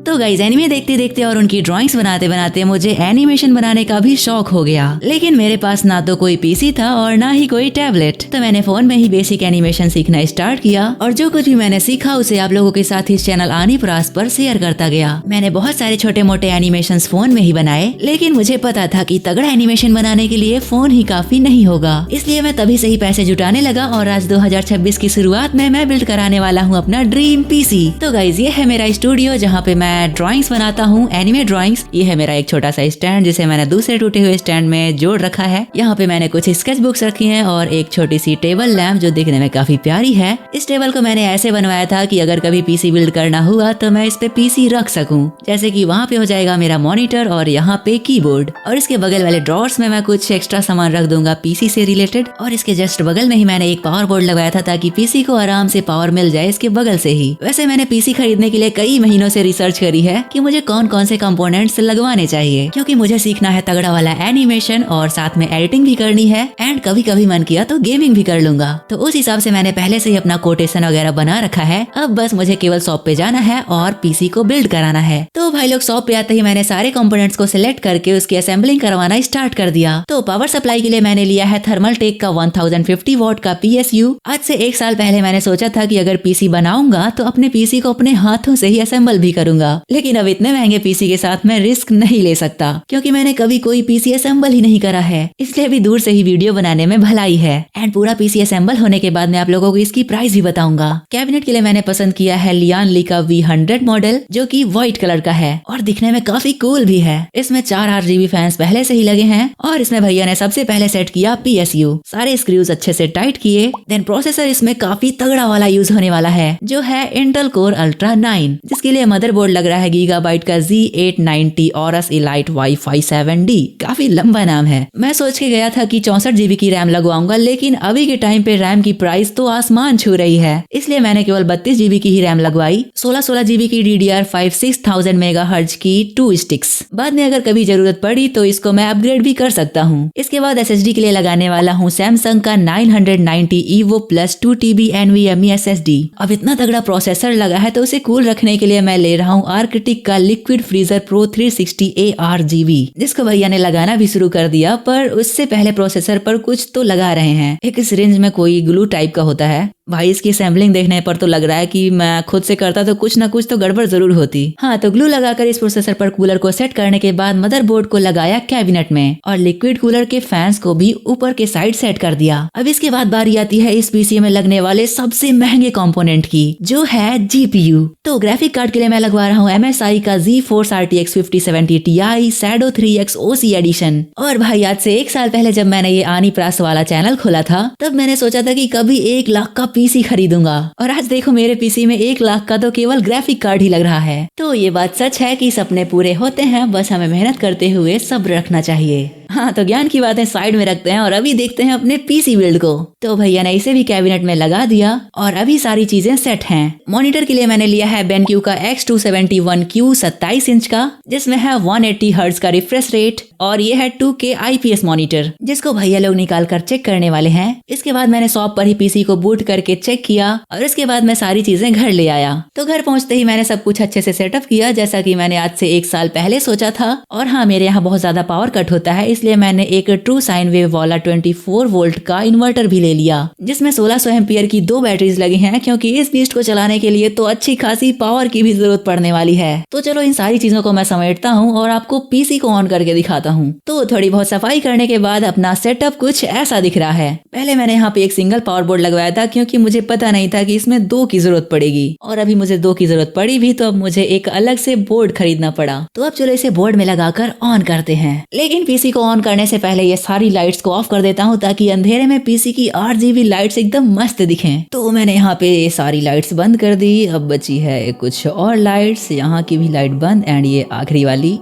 तो guys anime देखते देखते और उनकी ड्राइंग्स बनाते बनाते मुझे एनिमेशन बनाने का भी शौक हो गया। लेकिन मेरे पास ना तो कोई पीसी था और ना ही कोई टैबलेट, तो मैंने फोन में ही बेसिक एनिमेशन सीखना स्टार्ट किया और जो कुछ भी मैंने सीखा उसे आप लोगों के साथ इस चैनल आनी प्रास पर शेयर करता गया। मैंने बहुत सारे छोटे मोटे एनिमेशन फोन में ही बनाए, लेकिन मुझे पता था कि तगड़ा एनिमेशन बनाने के लिए फोन ही काफी नहीं होगा, इसलिए मैं तभी से ही पैसे जुटाने लगा और आज 2026 की शुरुआत में मैं बिल्ड कराने वाला हूँ अपना ड्रीम पीसी। तो गाइज ये है मेरा स्टूडियो जहाँ पे मैं ड्राइंग्स बनाता हूँ, एनिमे ड्राइंग्स। ये है मेरा एक छोटा सा स्टैंड जिसे मैंने दूसरे टूटे हुए स्टैंड में जोड़ रखा है। यहाँ पे मैंने कुछ स्केच बुक्स रखी हैं और एक छोटी सी टेबल लैंप जो दिखने में काफी प्यारी है। इस टेबल को मैंने ऐसे बनवाया था कि अगर कभी पीसी बिल्ड करना हुआ तो मैं इस पे पीसी रख सकूं। जैसे कि वहाँ पे हो जाएगा मेरा मॉनिटर और यहाँ पे कीबोर्ड, और इसके बगल वाले ड्रॉर्स में मैं कुछ एक्स्ट्रा सामान रख दूंगा पीसी से रिलेटेड। और इसके जस्ट बगल में ही मैंने एक पावर बोर्ड लगाया था ताकि पीसी को आराम से पावर मिल जाए इसके बगल से ही। वैसे मैंने पीसी खरीदने के लिए कई महीनों से रिसर्च करी है कि मुझे कौन कौन से कंपोनेंट्स लगवाने चाहिए, क्योंकि मुझे सीखना है तगड़ा वाला एनिमेशन और साथ में एडिटिंग भी करनी है एंड कभी कभी मन किया तो गेमिंग भी कर लूंगा। तो उस हिसाब से मैंने पहले से ही अपना कोटेशन वगैरह बना रखा है। अब बस मुझे केवल शॉप पे जाना है और पीसी को बिल्ड कराना है। तो भाई लोग शॉप पे आते ही मैंने सारे कंपोनेंट्स को सिलेक्ट करके उसकी असेंबलिंग करवाना स्टार्ट कर दिया। तो पावर सप्लाई के लिए मैंने लिया है थर्मल टेक का 1050 वॉट का PSU। आज से 1 साल पहले मैंने सोचा था कि अगर पीसी बनाऊंगा तो अपने पीसी को अपने हाथों से ही असेंबल भी करूंगा, लेकिन अब इतने महंगे पीसी के साथ मैं रिस्क नहीं ले सकता क्योंकि मैंने कभी कोई पीसी असेंबल ही नहीं करा है। इसलिए अभी दूर से ही वीडियो बनाने में भलाई है। एंड पूरा पीसी असेंबल होने के बाद मैं आप लोगों को इसकी प्राइस भी बताऊंगा। कैबिनेट के लिए मैंने पसंद किया है लियान ली का V100 मॉडल जो कि व्हाइट कलर का है और दिखने में काफी कूल भी है। इसमें 4 RGB फैंस पहले से ही लगे हैं और इसमें भैया ने सबसे पहले सेट किया PSU। सारे स्क्रूज अच्छे से टाइट किए। देन प्रोसेसर इसमें काफी तगड़ा वाला यूज होने वाला है जो है इंटेल कोर अल्ट्रा 9, जिसके लिए मदरबोर्ड लग रहा है गीगाबाइट का Z890 Aorus Elite Wi-Fi 7D। काफी लंबा नाम है। मैं सोच के गया था कि 64 GB की रैम लगवाऊंगा, लेकिन अभी के टाइम पे रैम की प्राइस तो आसमान छू रही है, इसलिए मैंने केवल 32 GB की ही रैम लगवाई। 16 GB की DDR5 6000 MHz की 2 स्टिक्स। बाद में अगर कभी जरूरत पड़ी तो इसको मैं अपग्रेड भी कर सकता हूँ। इसके बाद SSD के लिए लगाने वाला हूँ सैमसंग का 990 EVO Plus 2TB NVMe SSD। अब इतना तगड़ा प्रोसेसर लगा है तो उसे कूल रखने के लिए मैं ले रहा हूँ आर्कटिक का लिक्विड फ्रीजर प्रो 360 ARGB, जिसको भैया ने लगाना भी शुरू कर दिया, पर उससे पहले प्रोसेसर पर कुछ तो लगा रहे हैं। एक सिरिंज में कोई ग्लू टाइप का होता है। भाई इसकी असेंबलिंग देखने पर तो लग रहा है कि मैं खुद से करता तो कुछ ना कुछ तो गड़बड़ जरूर होती। हाँ, तो ग्लू लगाकर इस प्रोसेसर पर कूलर को सेट करने के बाद मदरबोर्ड को लगाया कैबिनेट में और लिक्विड कूलर के फैंस को भी ऊपर के साइड सेट कर दिया। अब इसके बाद बारी आती है इस पीसी में लगने वाले सबसे महंगे कंपोनेंट की, जो है GPU। तो ग्राफिक कार्ड के लिए मैं लगवा रहा हूँ MSI का GeForce RTX 5070 Ti Shadow 3X OC edition. और भाई आज से 1 साल पहले जब मैंने ये आनी प्रास वाला चैनल खोला था तब मैंने सोचा था कि कभी 1 लाख का पीसी खरीदूंगा, और आज देखो मेरे पीसी में 1 लाख का तो केवल ग्राफिक कार्ड ही लग रहा है। तो ये बात सच है कि सपने पूरे होते हैं, बस हमें मेहनत करते हुए सब्र रखना चाहिए। हाँ, तो ज्ञान की बातें साइड में रखते हैं और अभी देखते हैं अपने पीसी बिल्ड को। तो भैया ने इसे भी कैबिनेट में लगा दिया और अभी सारी चीजें सेट हैं। मॉनिटर के लिए मैंने लिया है BenQ का X271Q 27 इंच का, जिसमें है 180 हर्ट्ज का रिफ्रेश रेट और ये है 2K IPS मॉनिटर, जिसको भैया लोग निकाल कर चेक करने वाले हैं। इसके बाद मैंने शॉप पर ही पीसी को बूट करके चेक किया और इसके बाद मैं सारी चीजें घर ले आया। तो घर पहुंचते ही मैंने सब कुछ अच्छे से सेटअप किया जैसा कि मैंने आज से 1 साल पहले सोचा था। और हाँ, मेरे यहाँ बहुत ज्यादा पावर कट होता है, इसलिए मैंने एक ट्रू साइन वेव वाला 24 वोल्ट का इन्वर्टर भी ले लिया, जिसमें 1600 एम्पियर की 2 बैटरीज लगी हैं, क्योंकि इस बीस्ट को चलाने के लिए तो अच्छी खासी पावर की भी जरूरत पड़ने वाली है। तो चलो इन सारी चीजों को मैं समेटता हूँ और आपको पीसी को ऑन करके दिखाता हूँ। तो थोड़ी बहुत सफाई करने के बाद अपना सेटअप कुछ ऐसा दिख रहा है। पहले मैंने यहाँ पे एक सिंगल पावर बोर्ड लगवाया था क्योंकि मुझे पता नहीं था कि इसमें 2 की जरूरत पड़ेगी, और अभी मुझे 2 की जरूरत पड़ी भी तो अब मुझे एक अलग से बोर्ड खरीदना पड़ा। तो अब चलो इसे बोर्ड में लगाकर ऑन करते हैं। लेकिन पीसी को ऑन करने से पहले ये सारी लाइट्स को ऑफ कर देता हूँ ताकि अंधेरे में पीसी की RGB लाइट्स एकदम मस्त दिखें। तो मैंने यहाँ पे सारी लाइट्स बंद कर दी। अब बची है कुछ और लाइट्स, यहाँ की भी लाइट बंद एंड ये आखिरी वाली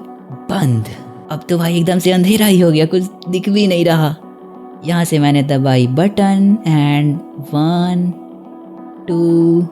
बंद। अब तो भाई एकदम से अंधेरा ही हो गया, कुछ दिख भी नहीं रहा। यहाँ से मैंने दबाई बटन एंड 1 2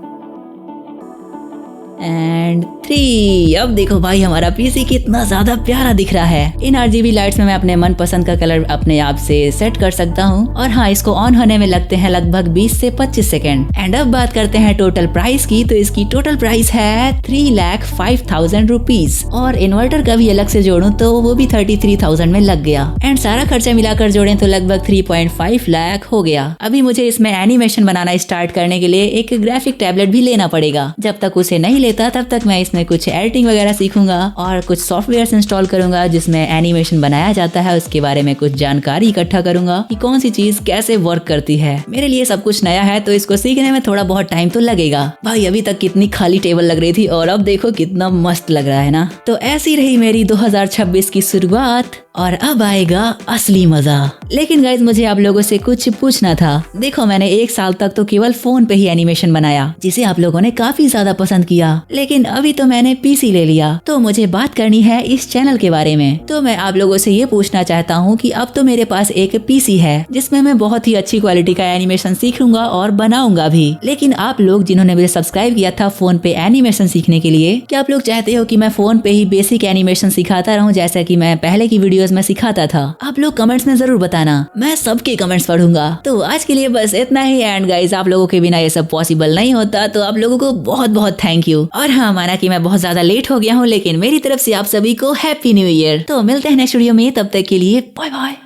एंड 3। अब देखो भाई हमारा पीसी कितना ज्यादा प्यारा दिख रहा है। इन RGB लाइट्स में मैं अपने मन पसंद का कलर अपने आप से सेट कर सकता हूँ और हाँ, इसको ऑन होने में लगते हैं लगभग 20 से 25 सेकंड। एंड अब बात करते हैं टोटल प्राइस की, तो इसकी टोटल प्राइस है 3,05,000 रुपीज और इन्वर्टर का भी अलग से जोड़ूं तो वो भी 33,000 में लग गया। एंड सारा खर्चा मिलाकर जोड़ें तो लगभग 3.5 लाख हो गया। अभी मुझे इसमें एनिमेशन बनाना स्टार्ट करने के लिए एक ग्राफिक टैबलेट भी लेना पड़ेगा। जब तक उसे नहीं लेता तब तक मैं इसमें कुछ एडिटिंग वगैरह सीखूंगा और कुछ सॉफ्टवेयर इंस्टॉल करूंगा जिसमें एनिमेशन बनाया जाता है। उसके बारे में कुछ जानकारी इकट्ठा करूंगा कि कौन सी चीज कैसे वर्क करती है। मेरे लिए सब कुछ नया है तो इसको सीखने में थोड़ा बहुत टाइम तो लगेगा। भाई अभी तक कितनी खाली टेबल लग रही थी और अब देखो कितना मस्त लग रहा है ना। तो ऐसी रही मेरी 2026 की शुरुआत और अब आएगा असली मजा। लेकिन गाइज मुझे आप लोगों से कुछ पूछना था। देखो मैंने 1 साल तक तो केवल फोन पे ही एनिमेशन बनाया जिसे आप लोगों ने काफी ज्यादा पसंद किया, लेकिन अभी तो मैंने पीसी ले लिया। तो मुझे बात करनी है इस चैनल के बारे में। तो मैं आप लोगों से ये पूछना चाहता हूँ कि अब तो मेरे पास एक पीसी है जिसमें मैं बहुत ही अच्छी क्वालिटी का एनिमेशन सीखूंगा और बनाऊंगा भी। लेकिन आप लोग जिन्होंने मुझे सब्सक्राइब किया था फोन पे एनिमेशन सीखने के लिए, क्या आप लोग चाहते हो कि मैं फोन पे ही बेसिक एनिमेशन सिखाता रहूं जैसा कि मैं पहले की वीडियोस में सिखाता था? आप लोग कमेंट्स में जरूर बताना, मैं सबके कमेंट्स पढ़ूंगा। तो आज के लिए बस इतना ही। एंड गाइस आप लोगों के बिना ये सब पॉसिबल नहीं होता, तो आप लोगों को बहुत बहुत थैंक यू। और हाँ, माना कि मैं बहुत ज्यादा लेट हो गया हूँ, लेकिन मेरी तरफ से आप सभी को हैप्पी न्यू ईयर। तो मिलते हैं नेक्स्ट वीडियो में, तब तक के लिए बाय बाय।